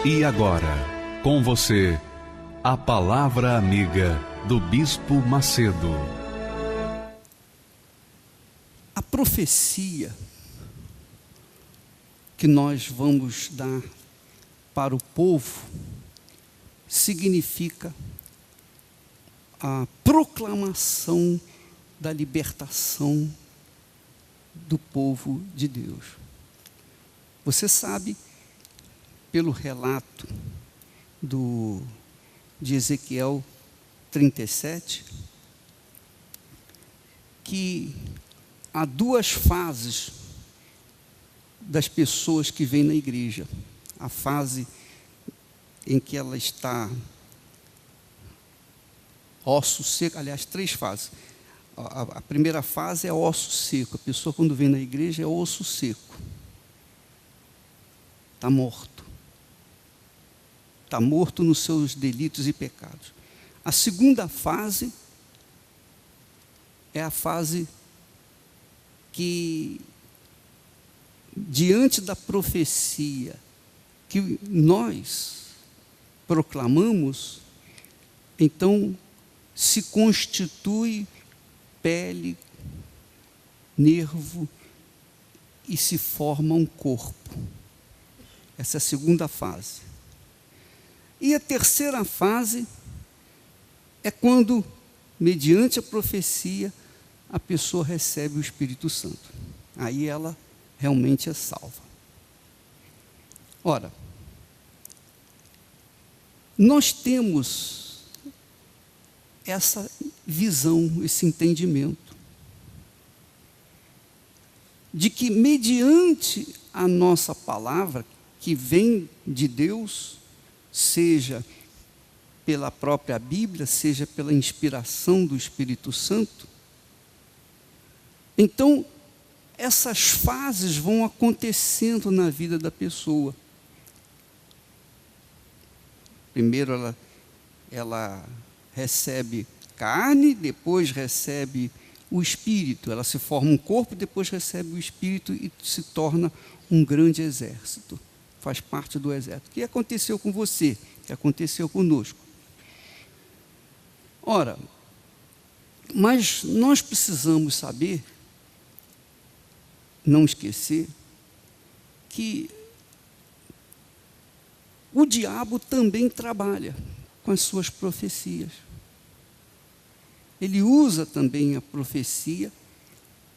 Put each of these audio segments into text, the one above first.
E agora, com você, a Palavra Amiga do Bispo Macedo. A profecia que nós vamos dar para o povo significa a proclamação da libertação do povo de Deus. Você sabe, pelo relato de Ezequiel 37, que há duas fases das pessoas que vêm na igreja. A fase em que ela está osso seco, aliás, três fases. A primeira fase é osso seco. A pessoa, quando vem na igreja, é osso seco. Está morto. Está morto nos seus delitos e pecados. A segunda fase é a fase que, diante da profecia que nós proclamamos, então se constitui pele, nervo e se forma um corpo. Essa é a segunda fase. E a terceira fase é quando, mediante a profecia, a pessoa recebe o Espírito Santo. Aí ela realmente é salva. Ora, nós temos essa visão, esse entendimento, de que mediante a nossa palavra, que vem de Deus, seja pela própria Bíblia, seja pela inspiração do Espírito Santo, então essas fases vão acontecendo na vida da pessoa. Primeiro ela recebe carne, depois recebe o Espírito. Ela se forma um corpo, depois recebe o Espírito e se torna um grande exército. Faz parte do exército. O que aconteceu com você? O que aconteceu conosco? Ora, mas nós precisamos saber, não esquecer, que o diabo também trabalha com as suas profecias. Ele usa também a profecia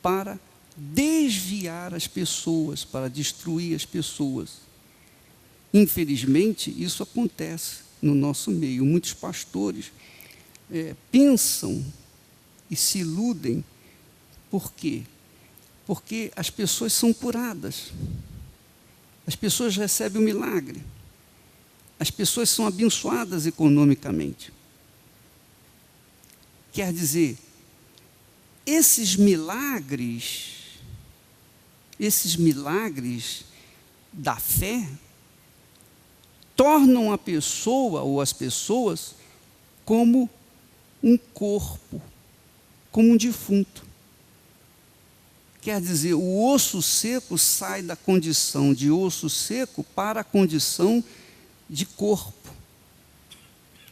para desviar as pessoas, para destruir as pessoas. Infelizmente, isso acontece no nosso meio. Muitos pastores pensam e se iludem. Por quê? Porque as pessoas são curadas. As pessoas recebem o milagre. As pessoas são abençoadas economicamente. Quer dizer, esses milagres da fé tornam a pessoa ou as pessoas como um corpo, como um defunto. Quer dizer, o osso seco sai da condição de osso seco para a condição de corpo.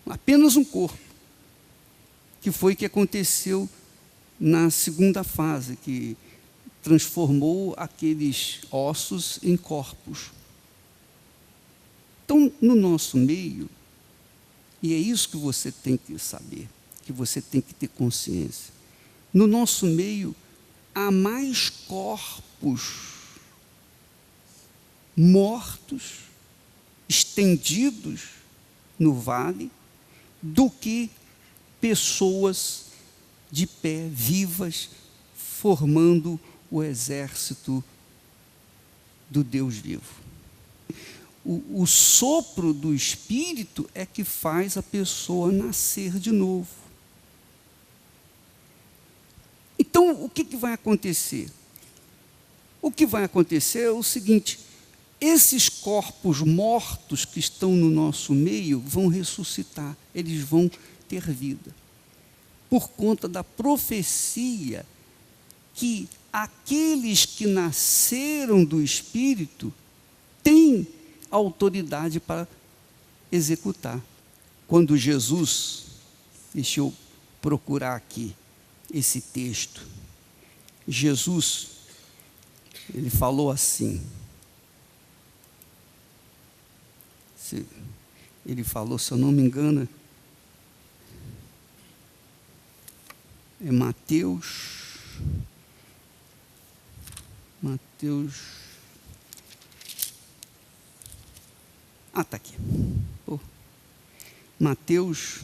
Apenas um corpo. Que foi o que aconteceu na segunda fase, que transformou aqueles ossos em corpos. Então, no nosso meio, e é isso que você tem que saber, que você tem que ter consciência, no nosso meio há mais corpos mortos, estendidos no vale, do que pessoas de pé, vivas, formando o exército do Deus vivo. O sopro do Espírito é que faz a pessoa nascer de novo. Então, o que vai acontecer? O que vai acontecer é o seguinte: esses corpos mortos que estão no nosso meio vão ressuscitar, eles vão ter vida. Por conta da profecia que aqueles que nasceram do Espírito têm autoridade para executar. Quando Jesus, deixa eu procurar aqui esse texto, Jesus, ele falou assim, ele falou, se eu não me engano, é Mateus, está aqui, Mateus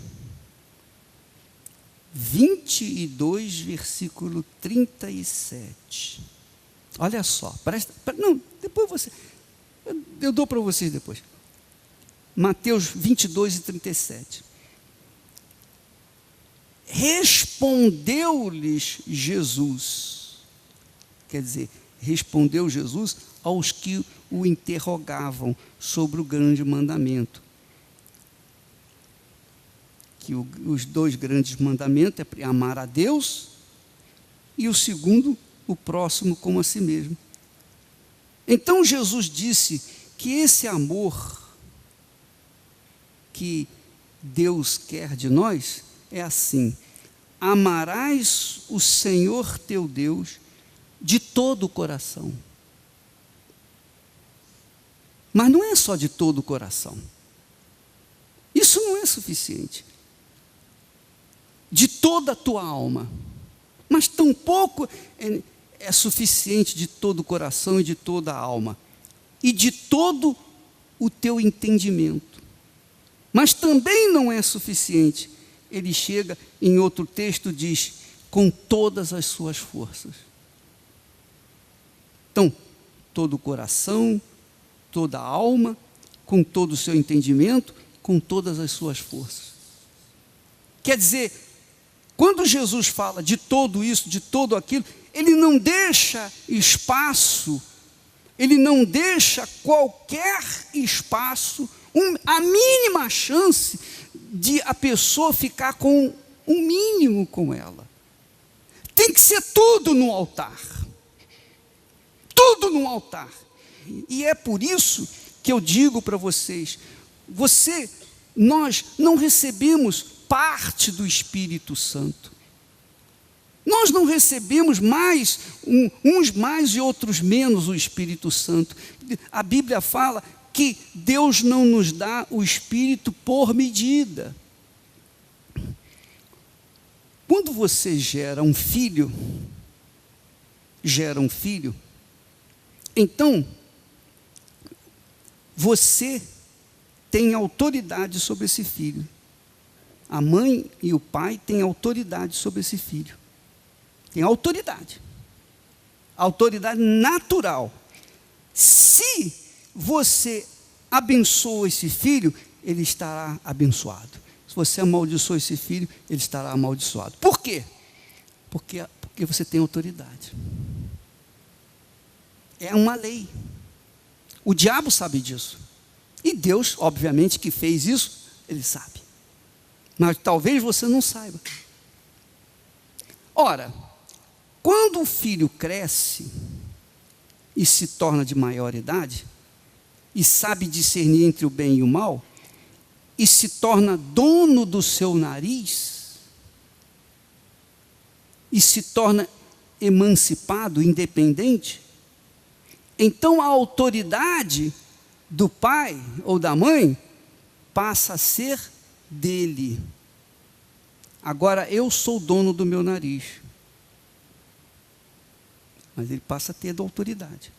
22, versículo 37. Olha só, depois você, eu dou para vocês depois. Mateus 22 e 37. Respondeu-lhes Jesus, quer dizer, respondeu Jesus aos que o interrogavam sobre o grande mandamento. Que os dois grandes mandamentos é amar a Deus e o segundo, o próximo como a si mesmo. Então Jesus disse que esse amor que Deus quer de nós é assim: amarás o Senhor teu Deus de todo o coração. Mas não é só de todo o coração. Isso não é suficiente. De toda a tua alma. Mas tampouco é suficiente de todo o coração e de toda a alma. E de todo o teu entendimento. Mas também não é suficiente. Ele chega, em outro texto, diz, com todas as suas forças. Então, todo o coração, toda a alma, com todo o seu entendimento, com todas as suas forças. Quer dizer, quando Jesus fala de tudo isso, de tudo aquilo, ele não deixa espaço, ele não deixa qualquer espaço, a mínima chance de a pessoa ficar com um mínimo com ela. Tem que ser tudo no altar. Tudo no altar. E é por isso que eu digo para vocês, nós não recebemos parte do Espírito Santo. Nós não recebemos mais, uns mais e outros menos o Espírito Santo. A Bíblia fala que Deus não nos dá o Espírito por medida. Quando você gera um filho, então, você tem autoridade sobre esse filho. A mãe e o pai têm autoridade sobre esse filho. Tem autoridade. Autoridade natural. Se você abençoa esse filho, ele estará abençoado. Se você amaldiçoa esse filho, ele estará amaldiçoado. Por quê? Porque você tem autoridade. É uma lei. O diabo sabe disso. E Deus, obviamente, que fez isso, ele sabe. Mas talvez você não saiba. Ora, quando o filho cresce e se torna de maior idade, e sabe discernir entre o bem e o mal, e se torna dono do seu nariz, e se torna emancipado, independente, então a autoridade do pai ou da mãe passa a ser dele. Agora eu sou dono do meu nariz. Mas ele passa a ter da autoridade.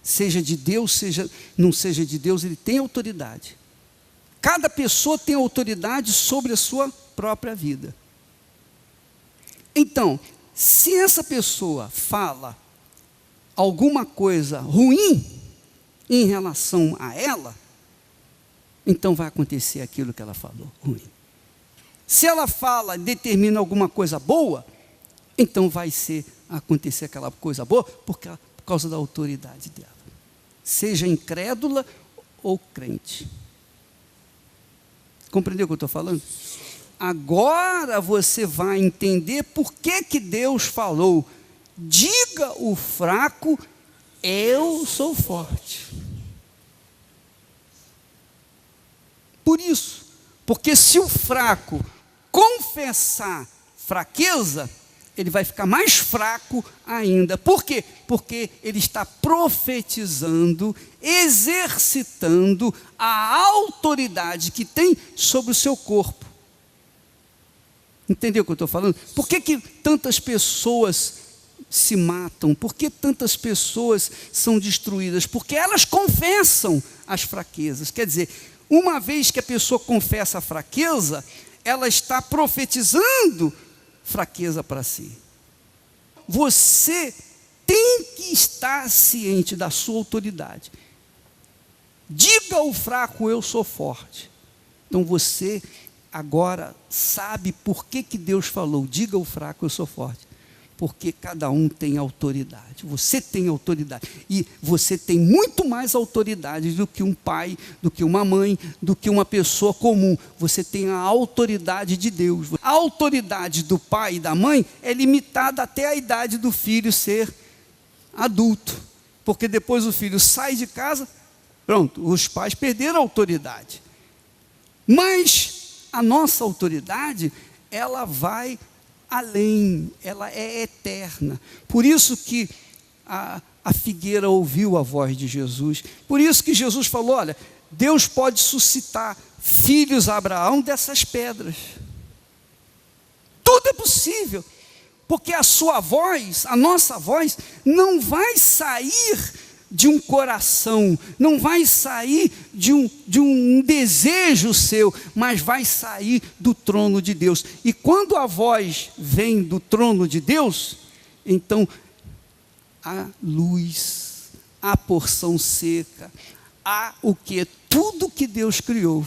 Seja de Deus, não seja de Deus, ele tem autoridade. Cada pessoa tem autoridade sobre a sua própria vida. Então, se essa pessoa fala alguma coisa ruim em relação a ela, então vai acontecer aquilo que ela falou, ruim. Se ela fala, determina alguma coisa boa, então vai acontecer aquela coisa boa, por causa da autoridade dela. Seja incrédula ou crente. Compreendeu o que eu estou falando? Agora você vai entender por que Deus falou: diga o fraco, eu sou forte. Por isso, porque se o fraco confessar fraqueza, ele vai ficar mais fraco ainda. Por quê? Porque ele está profetizando, exercitando a autoridade que tem sobre o seu corpo. Entendeu o que eu estou falando? Por que tantas pessoas se matam? Por que tantas pessoas são destruídas? Porque elas confessam as fraquezas. Quer dizer, uma vez que a pessoa confessa a fraqueza, ela está profetizando fraqueza para si. Você tem que estar ciente da sua autoridade. Diga ao fraco, eu sou forte. Então você agora sabe por que Deus falou, diga ao fraco, eu sou forte. Porque cada um tem autoridade. Você tem autoridade. E você tem muito mais autoridade do que um pai, do que uma mãe, do que uma pessoa comum. Você tem a autoridade de Deus. A autoridade do pai e da mãe é limitada até a idade do filho ser adulto. Porque depois o filho sai de casa, pronto, os pais perderam a autoridade. Mas a nossa autoridade, ela vai além, ela é eterna. Por isso que a figueira ouviu a voz de Jesus. Por isso que Jesus falou, olha, Deus pode suscitar filhos a Abraão dessas pedras. Tudo é possível. Porque a sua voz, a nossa voz, não vai sair de um coração, não vai sair de um desejo seu, mas vai sair do trono de Deus. E quando a voz vem do trono de Deus, então há luz, há porção seca, há o que? Tudo que Deus criou